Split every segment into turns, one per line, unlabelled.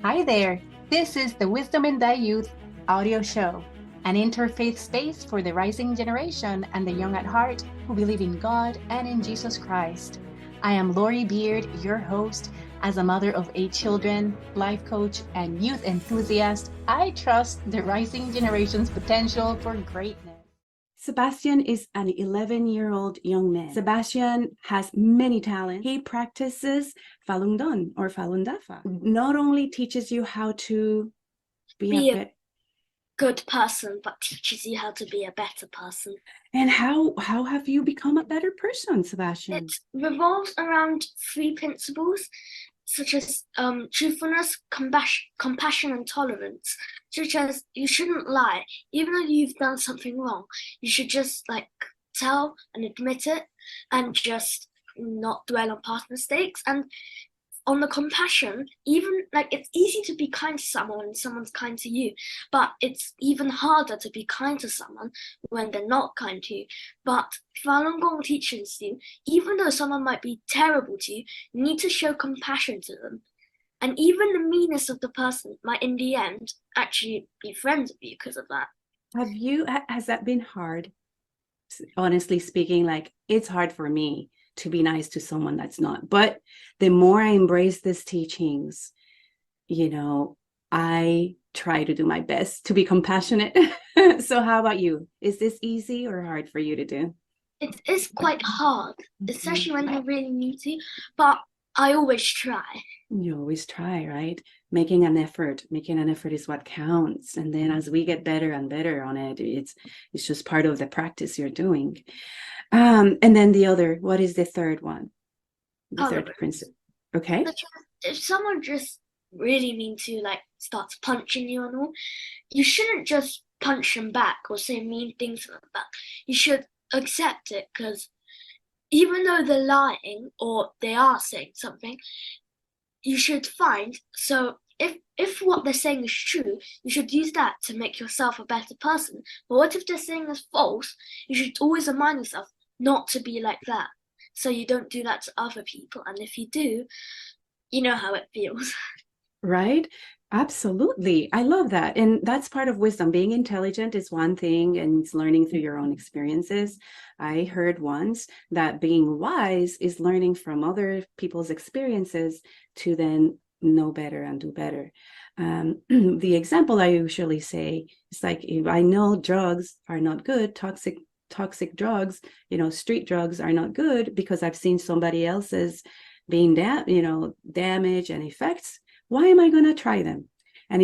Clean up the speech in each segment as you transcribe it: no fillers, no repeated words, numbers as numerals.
Hi there. This is the Wisdom in Thy Youth audio show, an interfaith space for the rising generation and the young at heart who believe in God and in Jesus Christ. I am Lori Beard, your host. As a mother of 8 children, life coach, and youth enthusiast, I trust the rising generation's potential for greatness. Sebastian is an 11-year-old young man. Sebastian has many talents. He practices Falun Gong or Falun Dafa. Not only teaches you how to
be a good person, but teaches you how to be a better person.
And how have you become a better person, Sebastian?
It revolves around 3 principles, such as truthfulness, compassion, and tolerance. Such as you shouldn't lie, even though you've done something wrong. You should just tell and admit it, and just not dwell on past mistakes. And on the compassion, even it's easy to be kind to someone when someone's kind to you, but it's even harder to be kind to someone when they're not kind to you. But Falun Gong teaches you, even though someone might be terrible to you, you need to show compassion to them. And even the meanest of the person might in the end actually be friends with you because of that.
Has that been hard? Honestly speaking, it's hard for me to be nice to someone that's not. But the more I embrace these teachings, I try to do my best to be compassionate. So how about you? Is this easy or hard for you to do?
It is quite hard, especially when you really need to, but I always try.
You always try, right? Making an effort is what counts. And then as we get better and better on it, it's just part of the practice you're doing. And then what is the third one? The third principle. Okay.
If someone just really mean to starts punching you and all, you shouldn't just punch them back or say mean things to them back. You should accept it, because even though they're lying or they are saying something, you should find, so if what they're saying is true, you should use that to make yourself a better person. But what if they're saying is false? You should always remind yourself not to be like that, so you don't do that to other people. And if you do, you know how it feels.
Right? Absolutely. I love that. And that's part of wisdom. Being intelligent is one thing, and it's learning through your own experiences. I heard once that being wise is learning from other people's experiences to then know better and do better. The example I usually say is if I know drugs are not good, toxic drugs, street drugs are not good because I've seen somebody else's being damage and effects. Why am I going to try them? And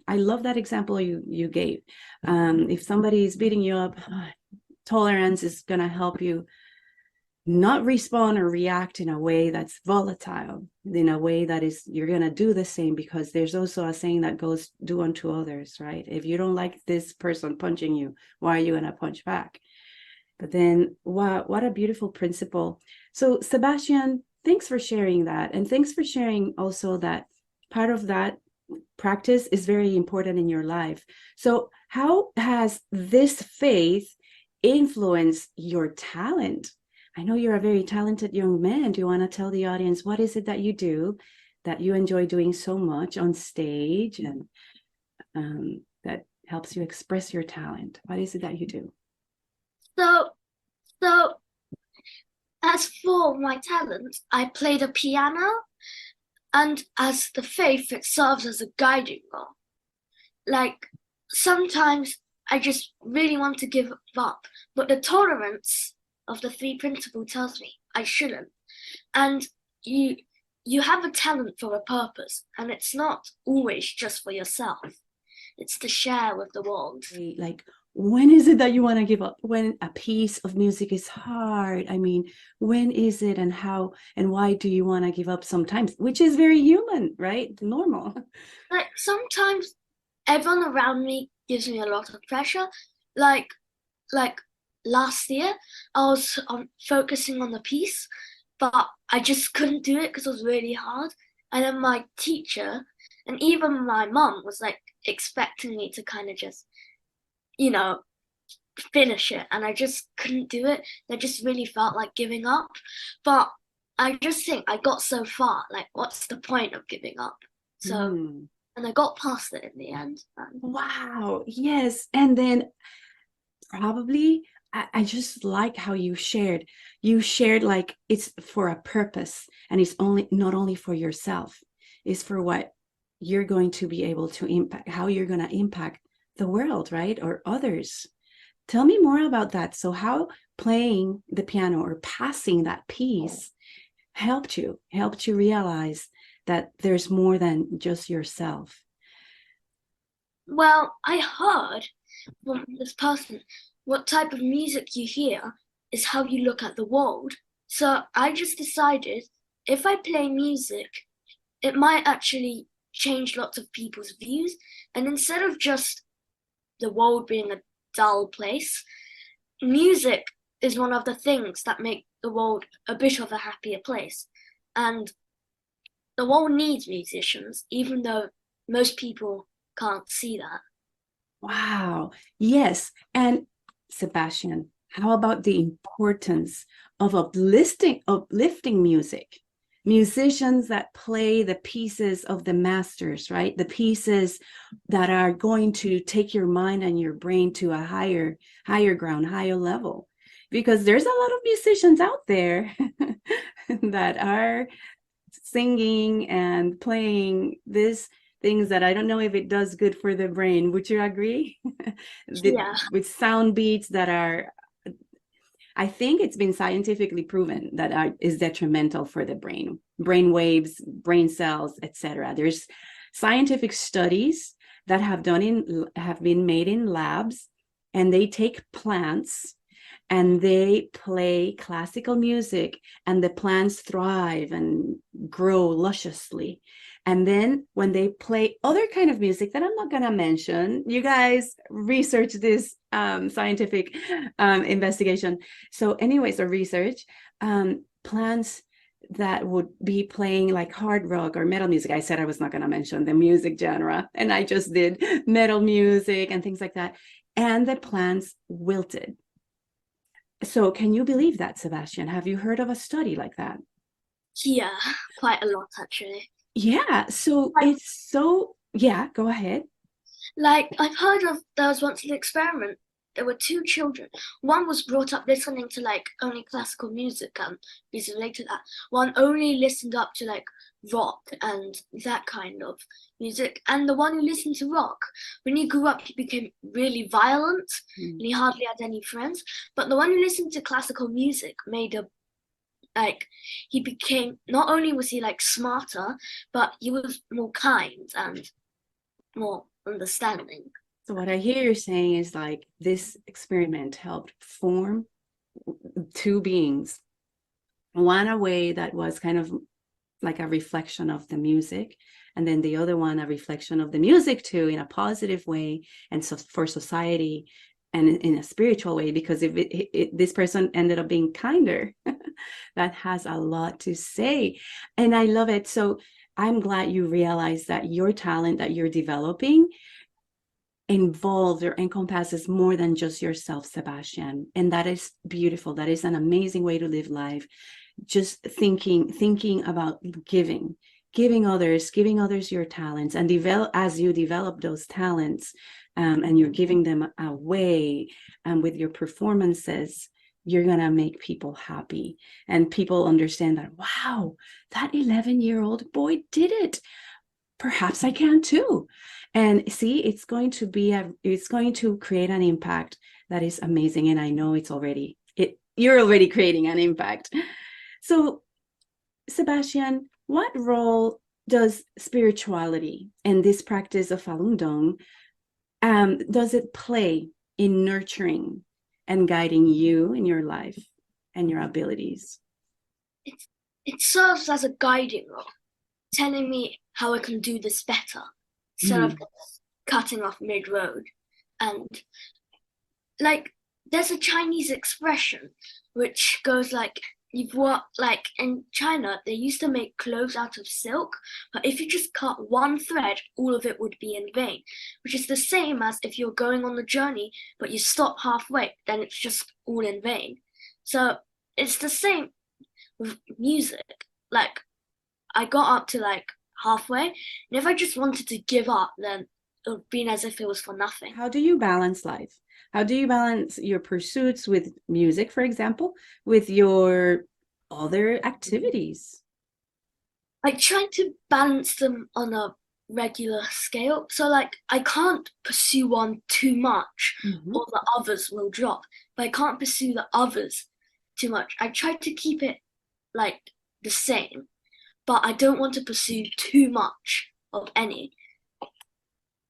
I love that example you gave. If somebody is beating you up, tolerance is going to help you not respond or react in a way that's volatile, in a way that is, you're going to do the same, because there's also a saying that goes, do unto others, right? If you don't like this person punching you, why are you going to punch back? But then, wow, what a beautiful principle. So, Sebastian, thanks for sharing that. And thanks for sharing also that part of that practice is very important in your life. So, how has this faith influenced your talent? I know you're a very talented young man. Do you want to tell the audience what is it that you do that you enjoy doing so much on stage, and that helps you express your talent? What is it that you do?
So as for my talent, I play the piano, and as the faith, it serves as a guiding role. Sometimes I just really want to give up, but the tolerance of the 3 principle tells me I shouldn't. And you have a talent for a purpose, and it's not always just for yourself. It's to share with the world.
When is it that you want to give up? When a piece of music is hard? I mean, when is it, and how and why do you want to give up sometimes? Which is very human, right? Normal.
Sometimes everyone around me gives me a lot of pressure. Like last year, I was focusing on the piece, but I just couldn't do it because it was really hard. And then my teacher and even my mom was expecting me to kind of just, finish it, and I just couldn't do it. I just really felt like giving up. But I just think I got so far. What's the point of giving up? So, and I got past it in the end.
Wow, yes. And then probably I just like how you shared. You shared like it's for a purpose and it's only not only for yourself, it's for what you're going to be able to impact, how you're going to impact the world, right? Or others. Tell me more about that. So how playing the piano or passing that piece helped you realize that there's more than just yourself.
Well, I heard from this person what type of music you hear is how you look at the world. So I just decided if I play music, it might actually change lots of people's views. And instead of just the world being a dull place, music is one of the things that make the world a bit of a happier place. And the world needs musicians, even though most people can't see that.
Wow. Yes. And Sebastian, how about the importance of uplifting music? Musicians that play the pieces of the masters, right? The pieces that are going to take your mind and your brain to a higher ground, higher level. Because there's a lot of musicians out there that are singing and playing these things that I don't know if it does good for the brain. Would you agree?
Yeah.
With sound beats that are, I think it's been scientifically proven that is detrimental for the brain waves, brain cells, etc. There's scientific studies that have been made in labs, and they take plants and they play classical music, and the plants thrive and grow lusciously. And then when they play other kind of music that I'm not going to mention, you guys research this scientific investigation. So anyways, or research, plants that would be playing like hard rock or metal music. I said I was not going to mention the music genre, and I just did metal music and things like that. And the plants wilted. So can you believe that, Sebastian? Have you heard of a study like that?
Yeah, quite a lot actually.
Yeah, so
Like,
it's so, yeah, go ahead.
like I've heard of there was once an experiment. There were two children. One was brought up listening to like only classical music and is related to that. One only listened up to like rock and that kind of music. And the one who listened to rock, when he grew up, he became really violent and he hardly had any friends. But the one who listened to classical music made a like he became not only was he like smarter, but he was more kind and more understanding.
So what I hear you saying is like this experiment helped form two beings. One a way that was kind of like a reflection of the music, and then the other one a reflection of the music too in a positive way, and so for society and in a spiritual way, because if this person ended up being kinder, that has a lot to say. And I love it. So I'm glad you realize that your talent that you're developing involves or encompasses more than just yourself, Sebastian. And that is beautiful. That is an amazing way to live life. Just thinking about giving others your talents, and develop as you develop those talents, and you're giving them away, with your performances, you're gonna make people happy, and people understand that, wow, that 11-year-old boy did it, perhaps I can too. And see, it's going to create an impact that is amazing. And I know you're already creating an impact. So, Sebastian, what role does spirituality and this practice of Falun Gong, does it play in nurturing and guiding you in your life and your abilities?
It, it serves as a guiding rod, telling me how I can do this better instead of just cutting off mid road. And like, there's a Chinese expression which goes like, you've what like in China they used to make clothes out of silk, but if you just cut one thread, all of it would be in vain, which is the same as if you're going on the journey but you stop halfway, then it's just all in vain. So it's the same with music. Like I got up to like halfway. And if I just wanted to give up, then it would be as if it was for nothing.
How do you balance life? How do you balance your pursuits with music, for example, with your other activities?
I try to balance them on a regular scale. So like I can't pursue one too much
Mhm.
or the others will drop. But I can't pursue the others too much. I try to keep it like the same, but I don't want to pursue too much of any.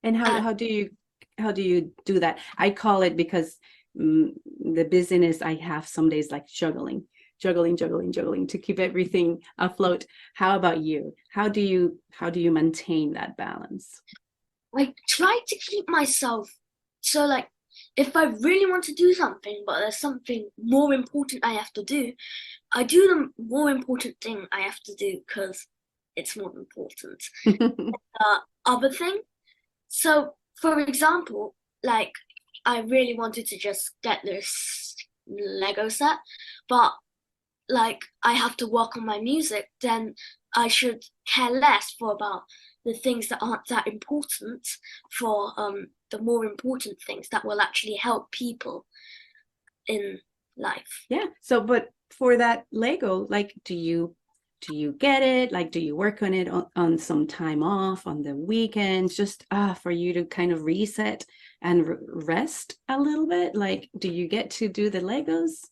And
And
how do you do that? I call it because the busyness I have some days like juggling to keep everything afloat. How about you? How do you maintain that balance?
I try to keep myself so like if I really want to do something, but there's something more important I have to do, I do the more important thing I have to do because it's more important. Other thing. So, for example, like I really wanted to just get this Lego set, but like I have to work on my music, then I should care less for about the things that aren't that important for the more important things that will actually help people in life.
Yeah. So, but for that Lego, like, do you get it? Like, do you work on it on some time off on the weekends, just for you to kind of reset and rest a little bit? Like, do you get to do the Legos?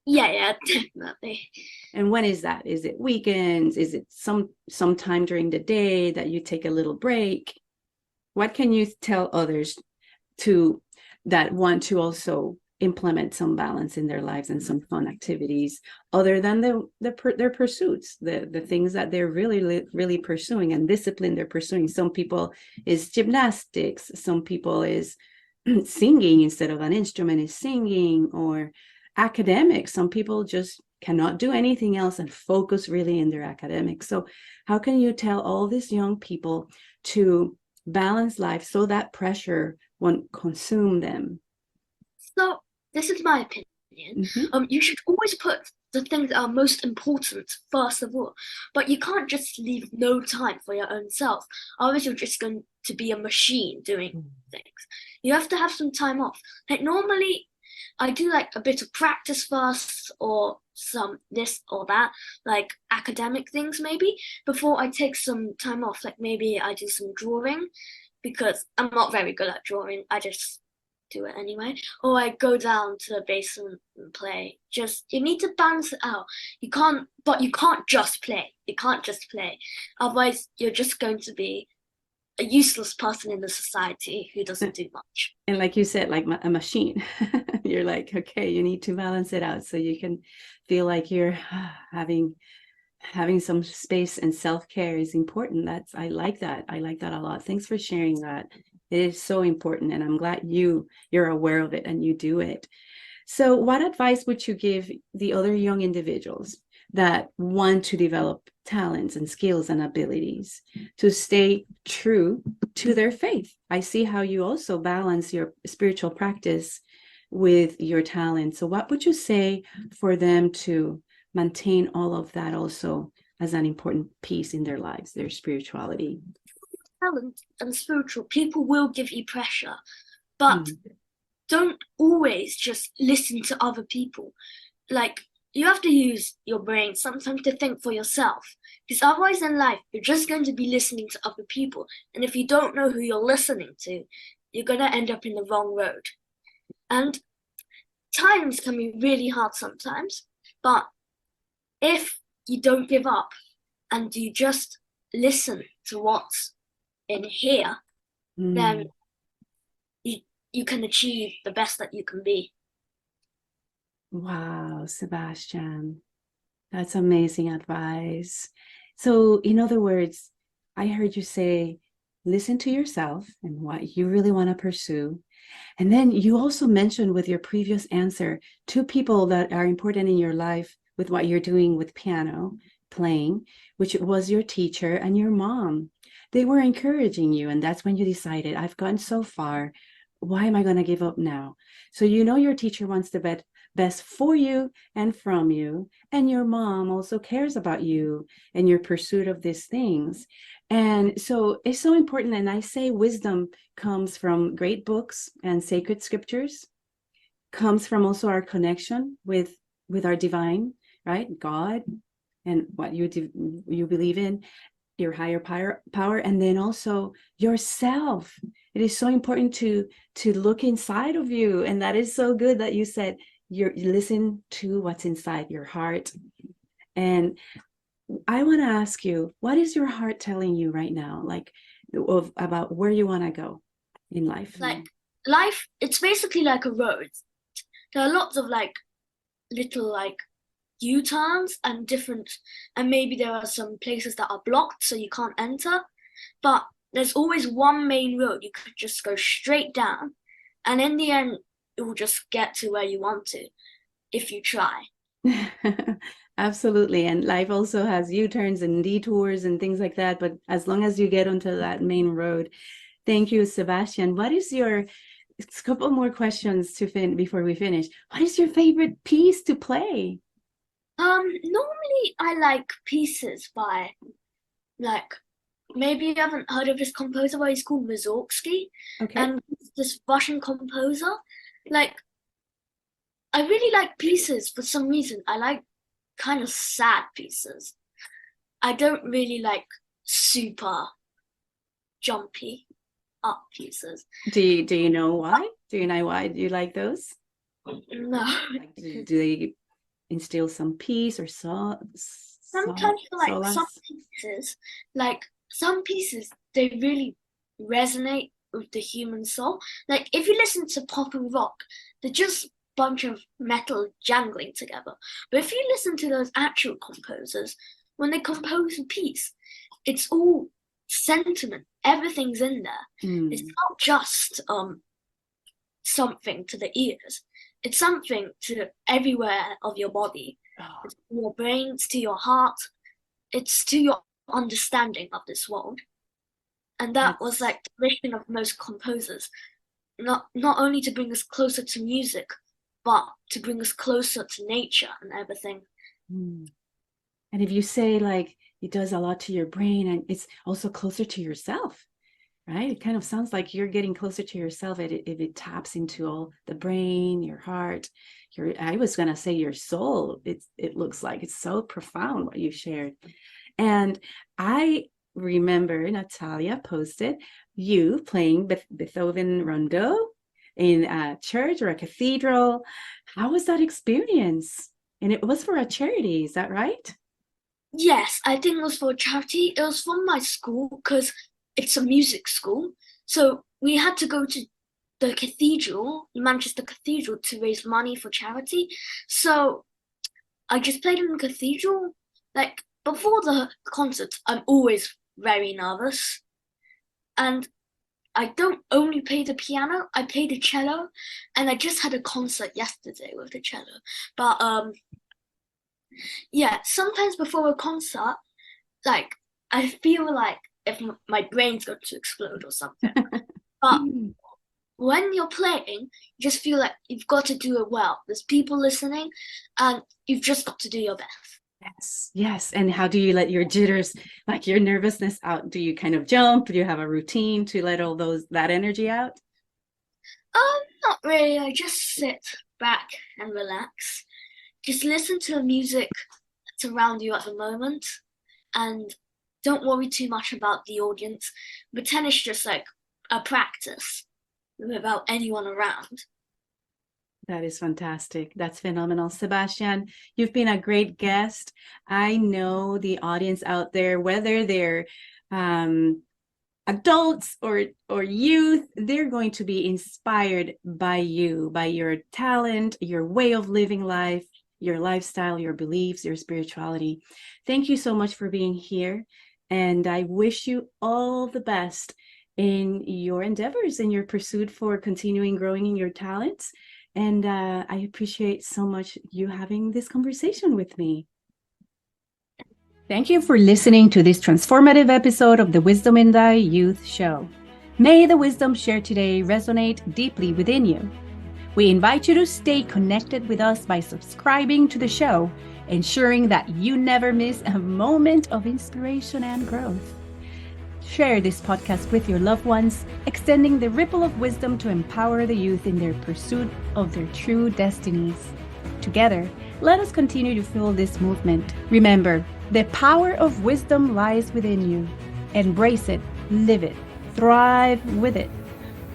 Yeah, definitely.
And when is that? Is it weekends? Is it sometime during the day that you take a little break? What can you tell others to that want to also implement some balance in their lives and some fun activities other than their pursuits, the things that they're really pursuing and discipline they're pursuing? Some people is gymnastics, some people is singing instead of an instrument is singing, or academics. Some people just cannot do anything else and focus really in their academics. So how can you tell all these young people to balance life so that pressure won't consume them?
So this is my opinion.
Mm-hmm.
You should always put the things that are most important first of all, but you can't just leave no time for your own self. Otherwise, you're just going to be a machine doing things. You have to have some time off. Like normally, I do like a bit of practice first, or some this or that, like academic things maybe, before I take some time off. Like maybe I do some drawing because I'm not very good at drawing. I just do it anyway. Or I go down to the basement and play. Just you need to balance it out. You can't just play. You can't just play. Otherwise, you're just going to be a useless person in the society who doesn't do much.
And like you said, like a machine, you're like, okay, you need to balance it out so you can feel like you're having some space, and self-care is important. I like that. I like that a lot. Thanks for sharing that. It is so important, and I'm glad you're aware of it and you do it. So what advice would you give the other young individuals that want to develop talents and skills and abilities to stay true to their faith? I see how you also balance your spiritual practice with your talent. So what would you say for them to maintain all of that also as an important piece in their lives, their spirituality?
Talent and spiritual people will give you pressure, but
Mm.
don't always just listen to other people. Like you have to use your brain sometimes to think for yourself. Because otherwise in life, you're just going to be listening to other people. And if you don't know who you're listening to, you're gonna end up in the wrong road. And times can be really hard sometimes, but if you don't give up and you just listen to what's in here, then
Mm.
you, you can achieve the best that you can be.
Wow, Sebastian, that's amazing advice. So, in other words, I heard you say, listen to yourself and what you really want to pursue. And then you also mentioned with your previous answer two people that are important in your life with what you're doing with piano playing, which was your teacher and your mom. They were encouraging you, and that's when you decided, I've gotten so far. Why am I going to give up now? So you know your teacher wants the best for you and from you. And your mom also cares about you and your pursuit of these things. And so it's so important. And I say wisdom comes from great books and sacred scriptures, comes from also our connection with our divine, right? God, and what you believe in, your higher power, and then also yourself. It is so important to look inside of you, and that is so good that you said you listen to what's inside your heart. And I want to ask you, what is your heart telling you right now, like about where you want to go in life?
Like life, it's basically like a road. There are lots of like little like U-turns and maybe there are some places that are blocked so you can't enter, but there's always one main road. You could just go straight down, and in the end it will just get to where you want to if you try.
Absolutely. And life also has U-turns and detours and things like that, but as long as you get onto that main road. Thank you, Sebastian. What is your, a couple more questions before we finish. What is your favorite piece to play?
Normally I like pieces by, like, maybe you haven't heard of this composer, but he's called Mussorgsky.
Okay.
And this Russian composer. Like, I really like pieces for some reason. I like kind of sad pieces. I don't really like super jumpy up pieces.
Do you know why? Do you know why you like those?
No.
Like, do they instill some peace or
Sometimes some pieces, they really resonate with the human soul. Like if you listen to pop and rock, they're just a bunch of metal jangling together. But if you listen to those actual composers, when they compose a piece, it's all sentiment. Everything's in there. It's not just something to the ears. It's something to everywhere of your body. It's to your brain, it's to your heart, it's to your understanding of this world. And that was like the mission of most composers, not only to bring us closer to music, but to bring us closer to nature and everything.
And if you say like it does a lot to your brain, and it's also closer to yourself, right? It kind of sounds like you're getting closer to yourself if it taps into all the brain, your heart, I was going to say your soul. It looks like it's so profound what you shared. And I remember Natalia posted you playing Beethoven Rondo in a church or a cathedral. How was that experience? And it was for a charity, is that right?
Yes, I think it was for a charity. It was from my school because it's a music school. So we had to go to the cathedral, Manchester Cathedral, to raise money for charity. So I just played in the cathedral. Like before the concert, I'm always very nervous. And I don't only play the piano, I play the cello. And I just had a concert yesterday with the cello. But yeah, sometimes before a concert, like I feel like if my brain's going to explode or something. But when you're playing, you just feel like you've got to do it well. There's people listening, and you've just got to do your best.
Yes. And how do you let your jitters, like your nervousness out? Do you kind of jump? Do you have a routine to let all that energy out?
Not really. I just sit back and relax. Just listen to the music that's around you at the moment, and don't worry too much about the audience. Pretend it's just like a practice without anyone around.
That is fantastic. That's phenomenal. Sebastian, you've been a great guest. I know the audience out there, whether they're adults or youth, they're going to be inspired by you, by your talent, your way of living life, your lifestyle, your beliefs, your spirituality. Thank you so much for being here. And I wish you all the best in your endeavors, in your pursuit for continuing growing in your talents. And I appreciate so much you having this conversation with me. Thank you for listening to this transformative episode of the Wisdom in Thy Youth show. May the wisdom shared today resonate deeply within you. We invite you to stay connected with us by subscribing to the show, ensuring that you never miss a moment of inspiration and growth. Share this podcast with your loved ones, extending the ripple of wisdom to empower the youth in their pursuit of their true destinies. Together, let us continue to fuel this movement. Remember, the power of wisdom lies within you. Embrace it, live it, thrive with it.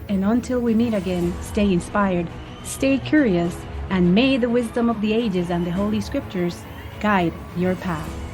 And until we meet again, stay inspired, stay curious, and may the wisdom of the ages and the Holy Scriptures guide your path.